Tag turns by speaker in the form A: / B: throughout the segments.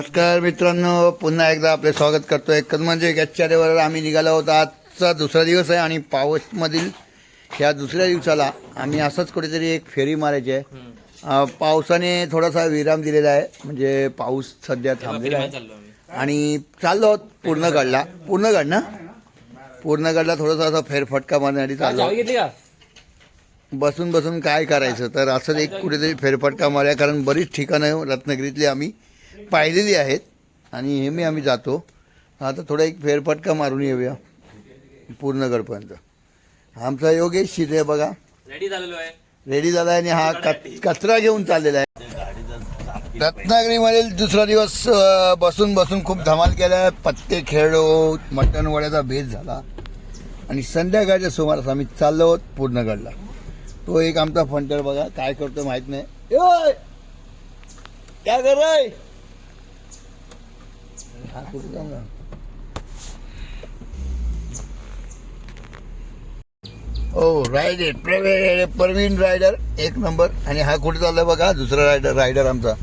A: नमस्कार मित्रांनो, पुन्हा एकदा आपले स्वागत करतो. एकच म्हणजे गच्चारेवर आम्ही निघालो होतो. आजचा दुसरा दिवस आहे आणि पाऊसमधील ह्या दुसऱ्या दिवसाला आम्ही असंच कुठेतरी एक फेरी मारायची आहे. पावसाने थोडासा विराम दिलेला आहे, म्हणजे पाऊस सध्या थांबलेला आहे आणि चाललो आहोत पूर्णगडला. पूर्णगडला थोडासा असा फेरफटका मारण्यासाठी चाललो. बसून बसून काय करायचं, तर असं एक कुठेतरी फेरफटका मारूया, कारण बरीच ठिकाणं रत्नागिरीतली आम्ही पाहिलेली आहेत आणि नेहमी आम्ही जातो. आता थोडा एक फेरफटका मारून येऊया पूर्णगडपर्यंत. आमचा योगेश शिदे बघा रेडी झाला आहे आणि हा कचरा घेऊन चाललेला आहे. रत्नागिरीमधील दुसरा दिवस बसून बसून खूप धमाल केला. पत्ते खेळलो, मटण वड्याचा भेद झाला आणि संध्याकाळच्या सुमारास आम्ही चाललो आहोत पूर्णगडला. तो एक आमचा फंटर बघा काय करतो माहित नाही. काय कर रहा है? हा कुठे जाऊन ओ रायडर प्रवीण रायडर एक नंबर. आणि हा कुठे चाललाय बघा दुसरा रायडर आमचा.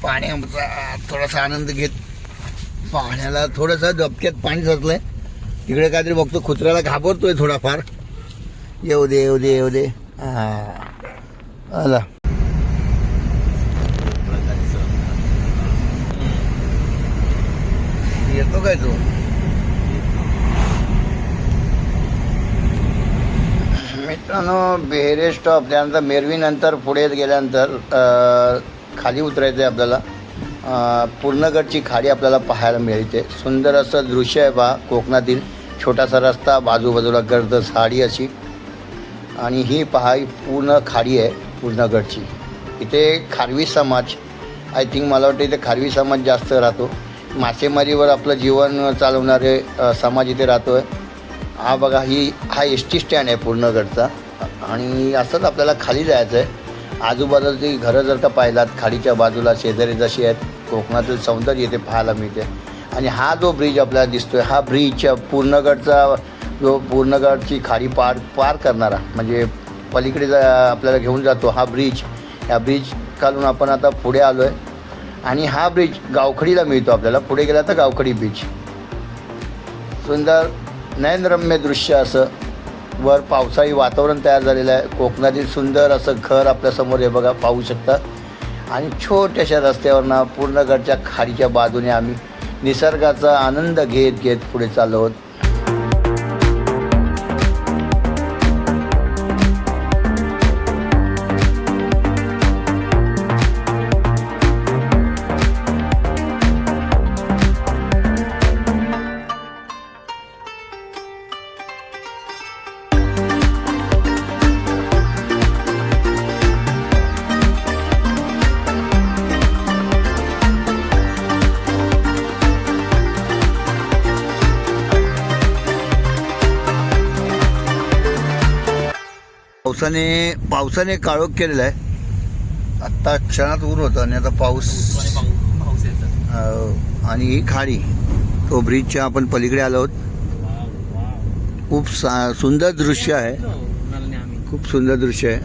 A: पाण्याचा थोडासा आनंद घेत, पाण्याला थोडंसं डबक्यात पाणी साचलंय. तिकडे काहीतरी बघतो, कुत्र्याला घाबरतोय थोडाफार. येऊ दे. आला येतो काय तू? मित्रांनो, बेहरे स्टॉप त्यानंतर मेरवी नंतर पुढे गेल्यानंतर खाली उतरायचं आहे आपल्याला. पूर्णगडची खाडी आपल्याला पाहायला मिळते. सुंदर असं दृश्य आहे पहा. कोकणातील छोटासा रस्ता, बाजूबाजूला गर्द झाडी अशी, आणि ही पहा ही पूर्ण खाडी आहे पूर्णगडची. इथे खारवी समाज, आय थिंक मला वाटतं इथे खारवी समाज जास्त राहतो. मासेमारीवर आपलं जीवन चालवणारे समाज इथे राहतो आहे. हा बघा हा एस टी स्टँड आहे पूर्णगडचा. आणि असंच आपल्याला खाली जायचं आहे. आजूबाजूची घरं जर का पाहिलात खाडीच्या बाजूला शेजारी जशी आहेत, कोकणातील सौंदर्य इथे पाहायला मिळते. आणि हा जो ब्रिज आपल्याला दिसतोय, हा ब्रिज पूर्णगडचा जो पूर्णगडची खाडी पार करणारा, म्हणजे पलीकडे आपल्याला घेऊन जातो हा ब्रिज. ह्या ब्रिज खालून आपण आता पुढे आलो आहे आणि हा ब्रिज गावखडीला मिळतो आपल्याला. पुढे गेला तर गावखडी बीच. सुंदर नयनरम्य दृश्य असं वर पावसाळी वातावरण तयार झालेलं आहे. कोकणातील सुंदर असं घर आपल्यासमोर हे बघा पाहू शकता. आणि छोट्याशा रस्त्यावरनं पूर्णगडच्या खाडीच्या बाजूने आम्ही निसर्गाचा आनंद घेत पुढे चाललो आहोत. पावसाने काळोख केलेला आहे. आत्ता क्षणात ऊन होतं आणि आता पाऊस आणि ही खाडी, तो ब्रिजच्या आपण पलीकडे आलो आहोत. खूप सुंदर दृश्य आहे, खूप सुंदर दृश्य आहे.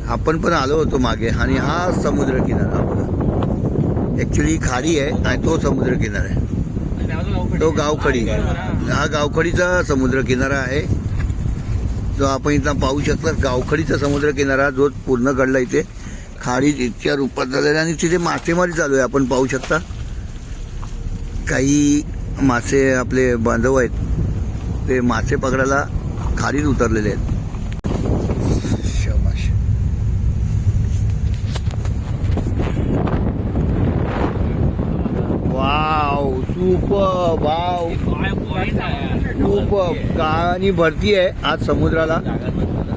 A: आपण पण आलो होतो मागे. आणि हा समुद्र किनारा आपला, ॲक्च्युली खाडी आहे आणि तो समुद्र किनारा आहे, तो गावखडी. हा गावखडीचा समुद्र किनारा आहे जो आपण इथं पाहू शकता. गावखडीचा समुद्र किनारा जो पूर्णगडला इथे खाडी इतक्या रूपात झालेला. आणि तिथे मासेमारी चालू आहे, आपण पाहू शकता. काही मासे आपले बांधव आहेत, ते मासे पकडायला खाडीत उतरलेले आहेत. वाव, सुपर वाव, खूप गाणी भरती आहे आज समुद्राला.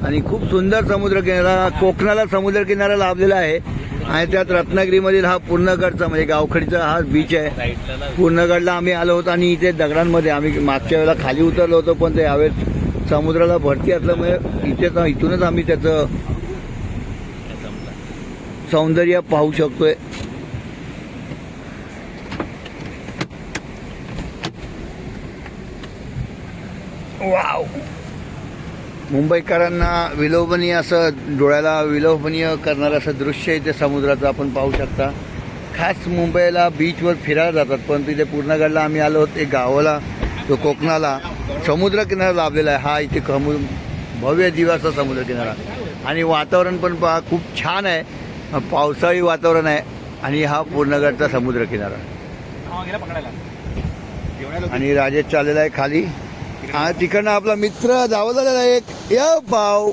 A: आणि खूप सुंदर समुद्र किनारा, कोकणाला समुद्र किनारा लाभलेला आहे. आणि त्यात रत्नागिरीमधील हा पूर्णगडचा म्हणजे गावखडीचा हा बीच आहे. पूर्णगडला आम्ही आलो होतो आणि इथे दगडांमध्ये आम्ही मागच्या वेळेला खाली उतरलो होतो, पण ते यावेळेस समुद्राला भरती असल्यामुळे इथूनच आम्ही त्याचं सौंदर्य पाहू शकतोय. वाव, मुंबईकरांना विलोभनीय असं, डोळ्याला विलोभनीय करणारं असं दृश्य इथे समुद्राचं आपण पाहू शकता. खास मुंबईला बीचवर फिरायला जातात, पण तिथे पूर्णगडला आम्ही आलो होतो. एक गावाला तो कोकणाला समुद्रकिनारा लाभलेला आहे. हा इथे भव्य दिवसा समुद्रकिनारा आणि वातावरण पण पहा खूप छान आहे. पावसाळी वातावरण आहे आणि हा पूर्णगडचा समुद्रकिनारा. आणि राजेश चाललेला आहे खाली. हा तिकडनं आपला मित्र धावत आलेला आहे एक या पाव.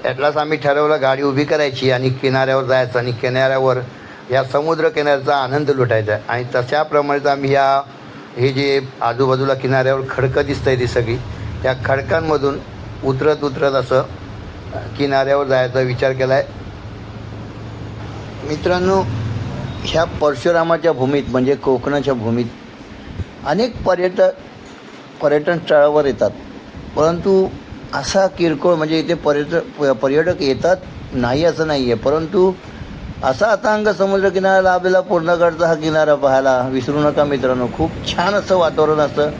A: त्यातलाच आम्ही ठरवलं गाडी उभी करायची आणि किनाऱ्यावर जायचं आणि किनाऱ्यावर या समुद्र किनाऱ्याचा आनंद लुटायचा आहे. आणि तशाप्रमाणेच आम्ही हे जे आजूबाजूला किनाऱ्यावर खडकं दिसत आहे ती सगळी, त्या खडकांमधून उतरत असं किनाऱ्यावर जायचा विचार केला आहे. मित्रांनो, ह्या परशुरामाच्या भूमीत म्हणजे कोकणाच्या भूमीत अनेक पर्यटन स्थळावर येतात, परंतु असा किरकोळ म्हणजे इथे पर्यटक येतात नाही असं नाही आहे, परंतु असा अथांग समुद्रकिनारा लाभलेला पूर्णगडचा हा किनारा पाहायला विसरू नका मित्रांनो. खूप छान असं वातावरण असतं.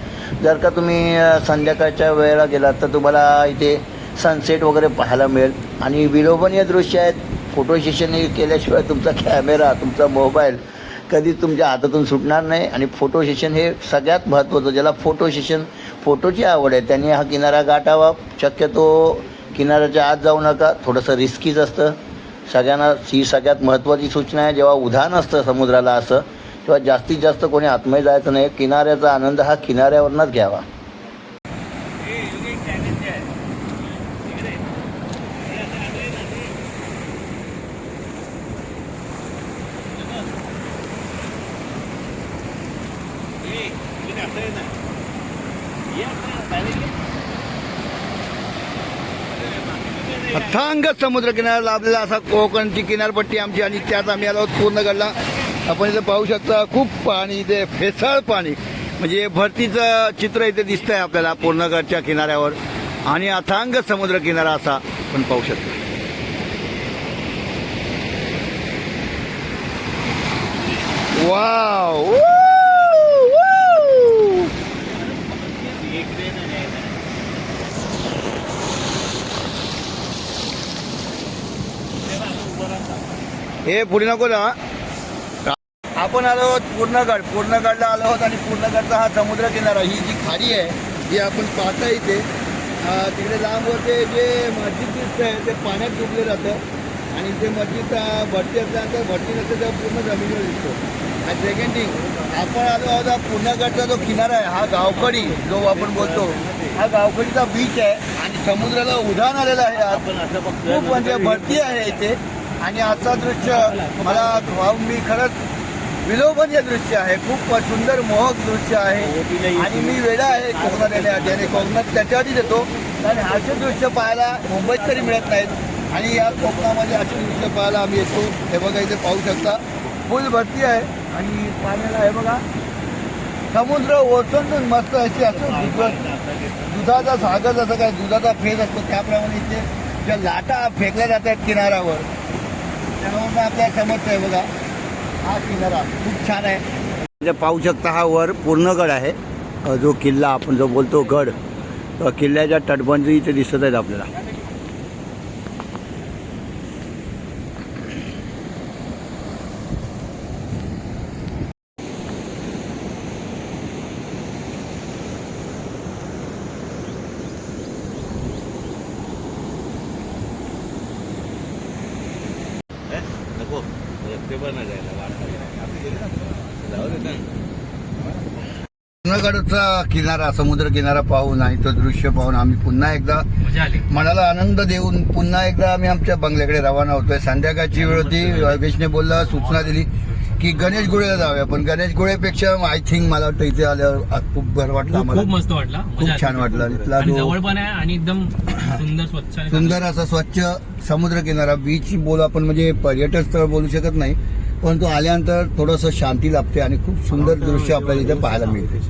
A: जर का तुम्ही संध्याकाळच्या वेळेला गेलात तर तुम्हाला इथे सनसेट वगैरे पाहायला मिळेल आणि विलोभनीय दृश्य आहेत. फोटो सेशन केल्याशिवाय तुमचा कॅमेरा तुमचा मोबाईल कधी तुमच्या हातातून सुटणार नाही. आणि फोटो सेशन हे सगळ्यात महत्त्वाचं. ज्याला फोटोची आवड आहे त्यांनी हा किनारा गाठावा. शक्यतो किनाऱ्याच्या आत जाऊ नका, थोडंसं रिस्कीच असतं. सगळ्यांना ही सगळ्यात महत्त्वाची सूचना आहे. जेव्हा उधाण असतं समुद्राला असं, तेव्हा जास्तीत जास्त कोणी आतमध्ये जायचं नाही. किनाऱ्याचा आनंद हा किनाऱ्यावरनंच घ्यावा. अथांग समुद्रकिनारा लाभलेला असा कोकणची किनारपट्टी आमची आणि त्यात आम्ही आलो आहोत पूर्णगडला. आपण इथे पाहू शकता खूप पाणी, इथे फेसाळ पाणी म्हणजे भरतीचं चित्र इथे दिसतंय आपल्याला पूर्णगडच्या किनाऱ्यावर आणि अथांग समुद्रकिनारा असा आपण पाहू शकतो. वाव, हे पुढे नको ना. आपण आलो आहोत पूर्णगडला आलो आहोत आणि पूर्णगडचा हा समुद्र किनारा, ही जी खाडी आहे जी आपण पाहता इथे तिकडे लांब होते जे मस्जिद दिसतंय ते पाण्यात डुबले जातं आणि ते मस्जिद भरती असल्यानंतर भरती नसते तेव्हा पूर्ण जमिनीवर दिसतो. आणि सेकंड थिंग, आपण आलो आहोत पूर्णगडचा जो किनारा आहे हा गावखडी जो आपण बोलतो, हा गावखडीचा बीच आहे आणि समुद्राला उधाण आलेला आहे. खूप म्हणजे भरती आहे इथे आणि आजचा दृश्य मला मी खरंच विलोभनीय दृश्य आहे. खूप सुंदर मोहक दृश्य आहे आणि मी वेडा आहे कोकणात येण्यासाठी आणि कोकणात त्याच्यावरच येतो कारण असे दृश्य पाहायला मुंबईत तरी मिळत नाहीत आणि या कोकणामध्ये असे दृश्य पाहायला आम्ही येतो. हे बघा इथे पाहू शकता फुल भरती आहे आणि पाण्याला हे बघा समुद्र ओसंडून मस्त अशी असं दुधाचा सागर जसं काय दुधाचा फेस असतो त्याप्रमाणे इथे ज्या लाटा फेकल्या जातात किनाऱ्यावर त्यामुळे आपल्या समजतं आहे. बघा हा किनारा खूप छान आहे. म्हणजे पाहू शकता हा वर पूर्णगड आहे, जो किल्ला आपण जो बोलतो गड, किल्ल्याच्या तटबंदी इथे दिसत आहेत आपल्याला. पूर्णगडचा किनारा समुद्र किनारा पाहून आणि तो दृश्य पाहून आम्ही पुन्हा एकदा मनाला आनंद देऊन पुन्हा एकदा आम्ही आमच्या बंगल्याकडे रवाना होतोय. संध्याकाळची वेळ होती. योगेशने बोलला सूचना दिली की गणेश गुळेला जाऊया, पण गणेश गुळेपेक्षा आय थिंक मला वाटतं इथे आल्यावर खूप बरं वाटलं आम्हाला.
B: खूप मस्त वाटला,
A: खूप छान वाटलं. इथला
B: जवळ पण आहे आणि एकदम सुंदर स्वच्छ
A: सुंदर असा स्वच्छ समुद्र किनारा बीच बोलू आपण म्हणजे पर्यटन स्थळ बोलू शकत नाही, परंतु आल्यानंतर थोडंसं शांती लाभते आणि खूप सुंदर दृश्य आपल्याला इथे पाहायला मिळते.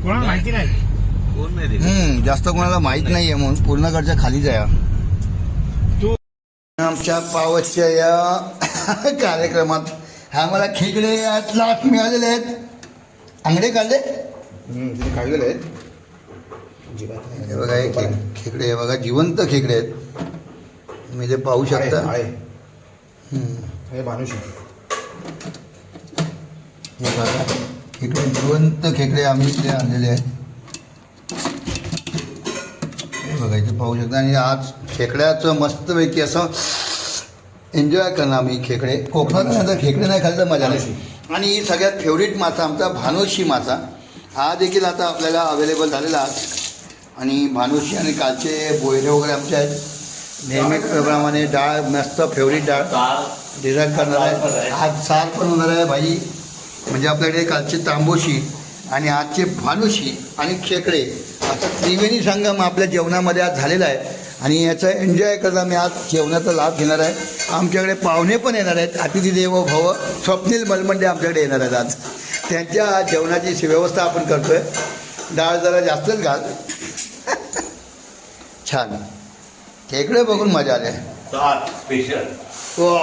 B: माहिती नाही
A: जास्त कोणाला माहित नाहीये म्हणून पूर्णगडच्या खाली जाया. आमच्या पावसच्या या कार्यक्रमात हा मला खेकडे आज लास्ट मिळालेले आहेत. आंगडे काढले
C: तिने काढलेले आहेत.
A: हे बघा हे खेकडे हे बघा जिवंत खेकडे आहेत. मी ते पाहू शकता.
C: आहे
A: हम्म.
C: हे भानुशी.
A: हे बघा खेकडे जिवंत खेकडे आम्ही इथे आणलेले आहेत. हे बघा इथे पाहू शकता. आणि आज खेकड्याचं मस्तपैकी असं एन्जॉय करणार आम्ही. खेकडे कोकणात नाही तर खेकडे नाही खाल्लं तर मजा नाही. आणि सगळ्यात फेवरेट मासा आमचा भानोशी मासा. हा देखील आता आपल्याला अवेलेबल झालेला आहे. आणि भानोशी आणि कालचे बोयरे वगैरे आमचे आहेत. नेहमीप्रमाणे डाळ मस्त फेवरेट डाळ डिझाईन करणार आहे. आज सार पण होणार आहे भाई. म्हणजे आपल्याकडे कालचे तांबोशी आणि आजचे भानुशी आणि खेकडे असा त्रिवेणी संगम आपल्या जेवणामध्ये आज झालेला आहे. आणि याचा एन्जॉय करता मी आज जेवणाचा लाभ घेणार आहे. आमच्याकडे पाहुणे पण येणार आहेत. अतिथी देवो भव स्वप्नील मलमंडे आमच्याकडे येणार आहेत आज. त्यांच्या जेवणाची व्यवस्था आपण करतोय. डाळ जरा जास्तच घाल. छान खेकडे बघून मजा आली.
D: स्पेशल
A: हो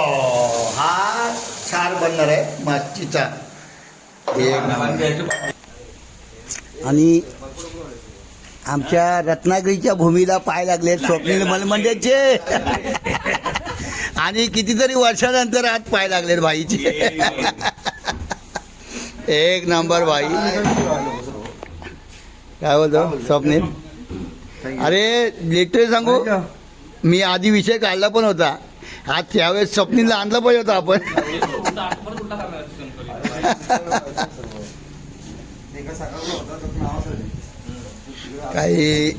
A: हा सार बनणार आहे मच्छीचा. आणि आमच्या रत्नागिरीच्या भूमीला पाय लागले स्वप्नील मलमंडेचे. आणि कितीतरी वर्षानंतर आज पाय लागलेत भाईचे. एक नंबर भाई. काय बोलतो स्वप्नील. अरे लिटरली सांगू मी आधी विषय काढला पण होता. आज त्यावेळेस स्वप्नीलला आणलं पाहिजे होतं आपण. काही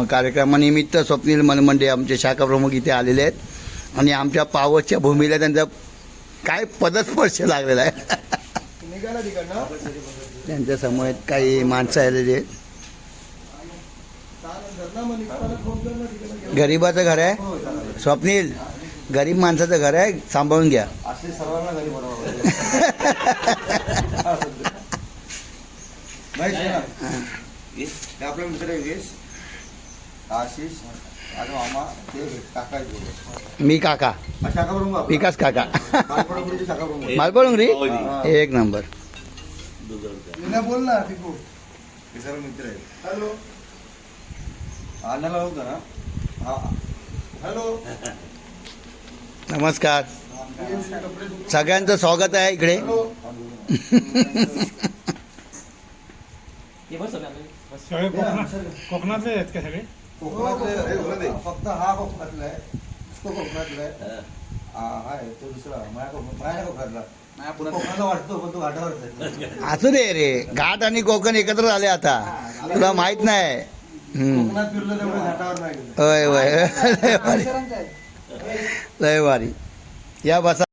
A: कार्यक्रमानिमित्त स्वप्नील मलमंडे आमचे शाखा प्रमुख इथे आलेले आहेत. आणि आमच्या पावसच्या भूमीला त्यांचा काय पदस्पर्श लागलेला आहे. त्यांच्या समोर काही माणसं आलेली आहेत. गरीबाचं घर आहे स्वप्नील. गरीब माणसाचं घर आहे. सांभाळून घ्या.
C: आपला मित्र योगेश आशिष आणि मामा ते काका आहेत.
A: मी काका
C: शाखा प्रमुख
A: विकास काका
C: शाखा प्रमुख
A: मालपडुंगरी. एक नंबर.
C: बोल ना टिकू. हे सर्व मित्र आहेत. हॅलो आणायला होतं ना. हा हॅलो
A: नमस्कार. सगळ्यांचं स्वागत आहे इकडे.
B: सगळे कोकणातले आहेत का सगळे?
C: कोकणातले फक्त हा कोकणातला आहे. तो कोकणातला आहे. हा आहे तो दुसरा माझ्या कोकणातला. कोकणाला वाटतो पण तो घाटावर.
A: असू दे रे. घाट आणि कोकण एकत्र झाले आता. तुला माहित नाही.
C: कोकणात फिरलं तेवढं घाटावर नाही.
A: होय होय लय भारी. लय भारी. या बसा.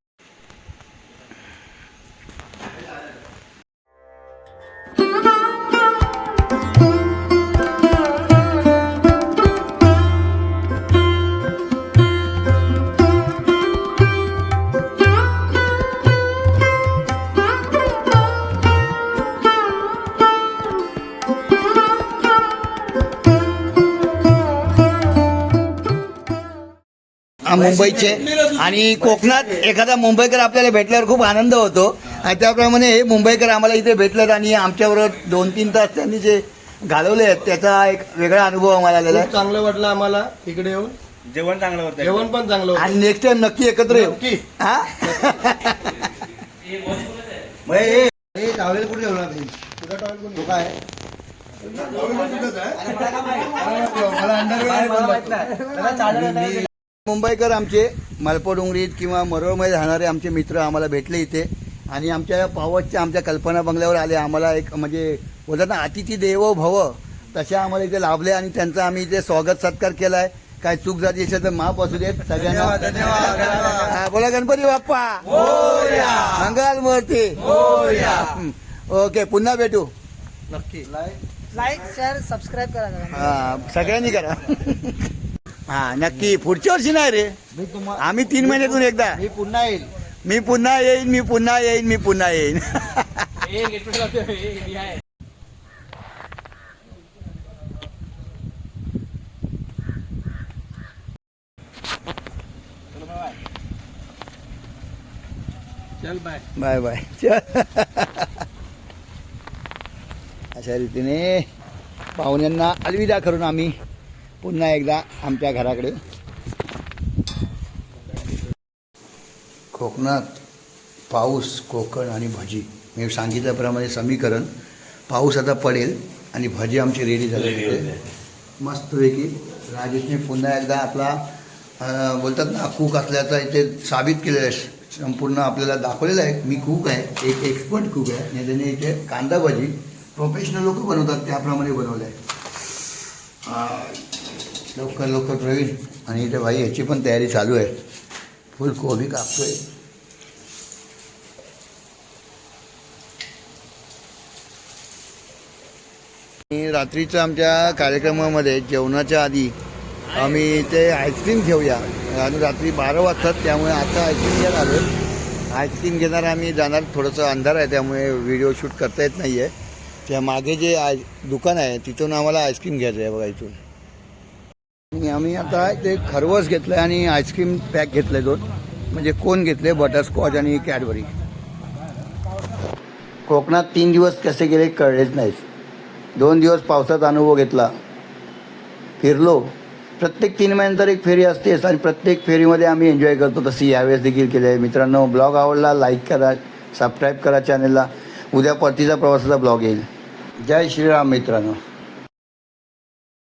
A: मुंबईचे आणि कोकणात एखादा मुंबईकर आपल्याला भेटल्यावर खूप आनंद होतो. आणि त्याप्रमाणे हे मुंबईकर आम्हाला इथे भेटलेत आणि आमच्याबरोबर 2-3 तास त्यांनी जे घालवले आहेत त्याचा एक वेगळा अनुभव आम्हाला आलेला आहे.
C: चांगलं वाटलं आम्हाला इकडे येऊन.
D: जेवण चांगलं होतं.
C: जेवण पण चांगलं होतं.
A: आणि नेक्स्ट टाइम नक्की एकत्र येऊ.
C: नक्की.
A: हा
C: टॉवेल कुठे ठेवला तुझा टॉवेल कोण काय
A: मुंबईकर आमचे मलपडुंगरीत किंवा मरोळमध्ये राहणारे आमचे मित्र आम्हाला भेटले इथे. आणि आमच्या पावसच्या आमच्या कल्पना बंगल्यावर आले. आम्हाला एक म्हणजे बोलतात ना अतिथी देवो भव तशा आम्हाला इथे लाभले. आणि त्यांचा आम्ही इथे स्वागत सत्कार केला आहे. काय चूक झाली असेल तर माफ असू देत सगळ्यांना. हा, बोला गणपती बाप्पा मंगल मूर्ती. ओके पुन्हा भेटू
C: नक्की.
E: लाईक शेअर सबस्क्राईब करा.
A: हा सगळ्यांनी करा. हा नक्की. पुढच्या वर्षी नाही रे. आम्ही 3 महिन्यातून एकदा.
C: मी पुन्हा येईल.
A: मी पुन्हा येईन. मी पुन्हा येईन. मी पुन्हा येईन.
C: चल
A: बाय बाय अशा रीतीने पाहुण्यांना अलविदा करून आम्ही पुन्हा एकदा आमच्या घराकडे. कोकणात पाऊस, कोकण आणि भजी मी सांगितल्याप्रमाणे समीकरण. पाऊस आता पडेल आणि भजी आमची रेडी झाली. मस्तपैकी राजेशने पुन्हा एकदा आपला बोलतात ना कूक असल्याचा इथे साबित केलेलं आहे. संपूर्ण आपल्याला दाखवलेलं आहे मी कूक आहे, एक एक्सपर्ट कूक आहे. आणि त्याने इथे कांदा भजी प्रोफेशनल लोक बनवतात त्याप्रमाणे बनवलं आहे. लवकर प्रवीण. आणि इथे भाई याची पण तयारी चालू आहे. फुल कोबी कापतोय. आणि रात्रीचं आमच्या कार्यक्रमामध्ये जेवणाच्या आधी आम्ही इथे आईस्क्रीम घेऊया. आणि रात्री 12 वाजतात त्यामुळे आता आईस्क्रीम घ्यायला आलो. आईस्क्रीम घेणार आम्ही जाणार. थोडंसं अंधार आहे त्यामुळे व्हिडिओ शूट करता येत नाही आहे. त्या मागे जे दुकान आहे तिथून आम्हाला आईस्क्रीम घ्यायचं आहे बघा इथून. आणि आम्ही आता ते खरवस घेतलं आहे आणि आईस्क्रीम पॅक घेतलं आहे 2. म्हणजे कोण घेतले बटरस्कॉच आणि कॅडबरी. कोकणात 3 दिवस कसे गेले कळलेच नाहीत. 2 दिवस पावसाचा अनुभव घेतला, फिरलो. प्रत्येक 3 महिन्यानंतर एक फेरी असतेच आणि प्रत्येक फेरीमध्ये आम्ही एन्जॉय करतो. तशी यावेळेस देखील केलं आहे. मित्रांनो ब्लॉग आवडला लाईक करा, सबस्क्राईब करा चॅनलला. उद्या परतीचा प्रवासाचा ब्लॉग येईल. जय श्रीराम मित्रांनो.